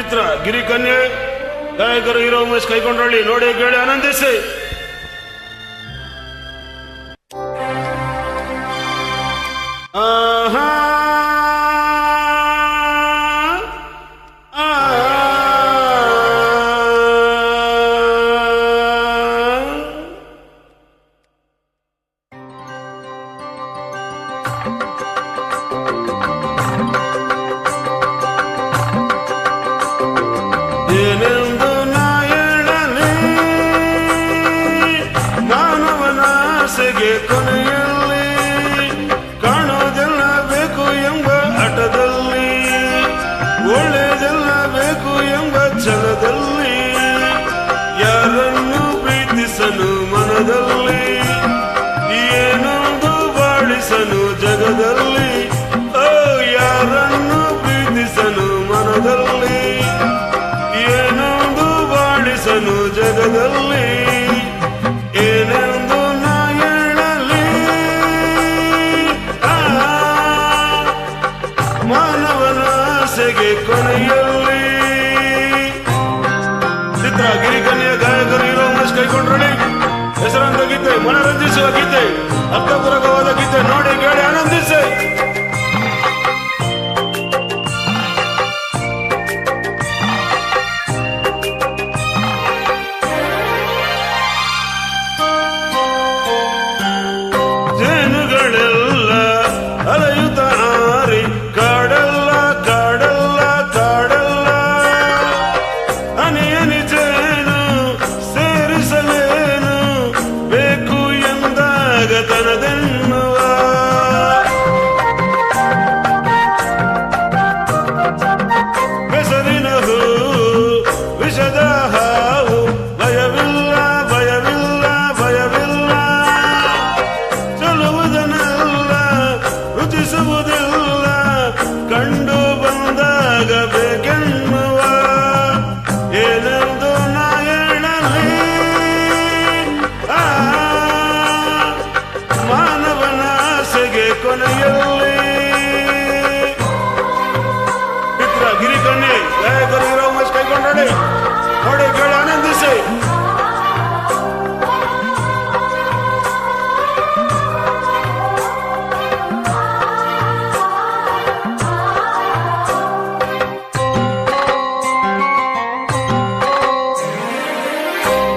ಚಿತ್ರ ಗಿರಿ ಕನ್ಯೆ ಗಾಯಕರು ಹೀರೋ ಉಮೇಶ್ ಕೈಕೊಂಡ್ರಳ್ಳಿ ನೋಡಿ ಕೇಳಿ ಆನಂದಿಸಿ. ಆಹಾ ಏನೆಂದು ನಾ ಹೇಳಲಿ ಮಾನವನ ಆಸೆಗೆ ಕೊನೆಯಲ್ಲಿ ಕಾಣೋದೆಲ್ಲ ಬೇಕು ಎಂಬ ಹಠದಲ್ಲಿ ಒಳ್ಳೆಯದೆಲ್ಲ ಬೇಕು ಎಂಬ ಛಲದಲ್ಲಿ ಯಾರನ್ನು ಪ್ರೀತಿಸನು ಮನದಲ್ಲಿ ಏನೊಂದು ಬಾಳಿಸನು ಜಗದಲ್ಲಿ ಯಾರನ್ನು ಪ್ರೀತಿಸನು ಮನದಲ್ಲಿ ಏನೊಂದು ಬಾಳಿಸನು ಜಗದಲ್ಲಿ ಏನೆಂದು ನಾ ಹೇಳಲಿ ಮಾನವನ ಆಸೆಗೆ ಕೊನೆಯಲ್ಲಿ. ಚಿತ್ರ ಗಿರಿ ಕನ್ಯೆ ಗಾಯಕರು ಹೀರೋ ಉಮೇಶ್ ಕೈಕೊಂಡ್ರಳ್ಳಿ ಹೆಸರಾಂತ ಗೀತೆ ಮನರಂಜಿಸುವ ಗೀತೆ ಅರ್ಥಪೂರ್ವಕವಾದ ಗೀತೆ ನೋಡಿ ಕೇಳಿ ಆನಂದಿಸಿ. ಜೇನುಗಳೆಲ್ಲ ಅಲೆಯುತ್ತ ಹಾರಿ ಕಾಡಲ್ಲ ಕಾಡಲ್ಲ ಕಾಡಲ್ಲ ಹನಿ ಹನಿ ಜೇನು ಸೇರಿಸಲೇನು ಬೇಕು ಎಂದಾಗ ತನದೆನ್ನುವ ಬೆಸರಿನ ಹೂ ವಿಷದ ಹಾವು ಭಯವಿಲ್ಲ ಭಯವಿಲ್ಲ ಭಯವಿಲ್ಲ ಚಲುವುದನ್ನೆಲ್ಲ ರುಚಿಸುವುದಿಲ್ಲ ಕಂಡು ಬಂದಾಗ ಬೇಕೆನ್ನುವ ಏನೆಂದು ನಾ ಹೇಳಲಿ ಮಾನವನ ಆಸೆಗೆ ಕೊನೆಯಲ್ಲಿ. ಚಿತ್ರ ಗಿರಿ ಕನ್ಯೆ ಗಾಯಕರು ಹೀರೋ ಉಮೇಶ್ ಕೈಕೊಂಡ್ರಳ್ಳಿ ನೋಡಿ ಕೇಳಿ ಆನಂದಿಸಿ.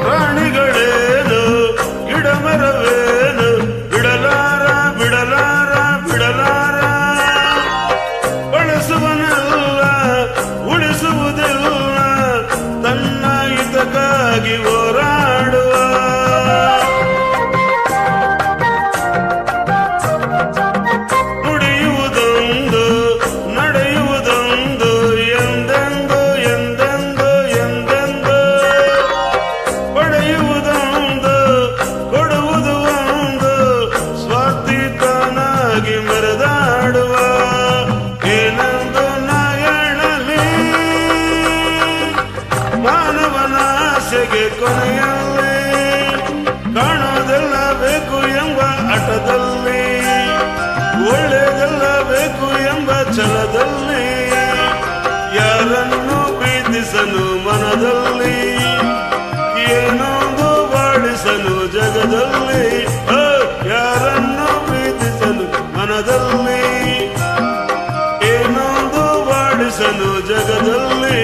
ಪ್ರಾಣಿಗಳೇನು ಗಿಡ ಮರವೇನು ಬಿಡಲಾರ ಬಿಡಲಾರ ಬಿಡಲಾರ ಬಳಸುವನೆಲ್ಲ ಉಳಿಸುವುದಿಲ್ಲ ತನ್ನ ಹಿತಕ್ಕಾಗಿ ಹೋರಾಡುವ ನುಡಿಯುವುದೊಂದು ನಡೆಯುವುದೊಂದು ಎಂದೆಂದು ಎಂದೆಂದು ಎಂದೆಂದು ಪಡೆಯುವುದೊಂದು ಕೊಡುವುದು ಒಂದು ಸ್ವಾರ್ಥಿತನಾಗಿ ಮೆರೆದಾಡುವ ಏನೆಂದು ನಾ ಹೇಳಲಿ ಮಾನವನ ಆಸೆಗೆ ಕೊನೆಯಲ್ಲಿ ಕಾಣೋದೆಲ್ಲ ಬೇಕು ಎಂಬ ಹಠದಲ್ಲಿ ಒಳ್ಳೆಯದೆಲ್ಲ ಬೇಕು ಎಂಬ ಛಲದಲ್ಲಿ ಯಾರನ್ನು ಪ್ರೀತಿಸನು ಮನದಲ್ಲಿ ಏನೊಂದು ಬಾಳಿಸನು ಜಗದಲ್ಲಿ ಯಾರನ್ನು ಪ್ರೀತಿಸನು ಮನದಲ್ಲಿ ಏನೊಂದು ಬಾಳಿಸನು ಜಗದಲ್ಲಿ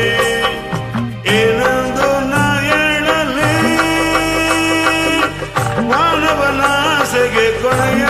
ಏನೆಂದು ನಾ ಹೇಳಲಿ ಮಾನವನ ಆಸೆಗೆ ಕೊನೆಯ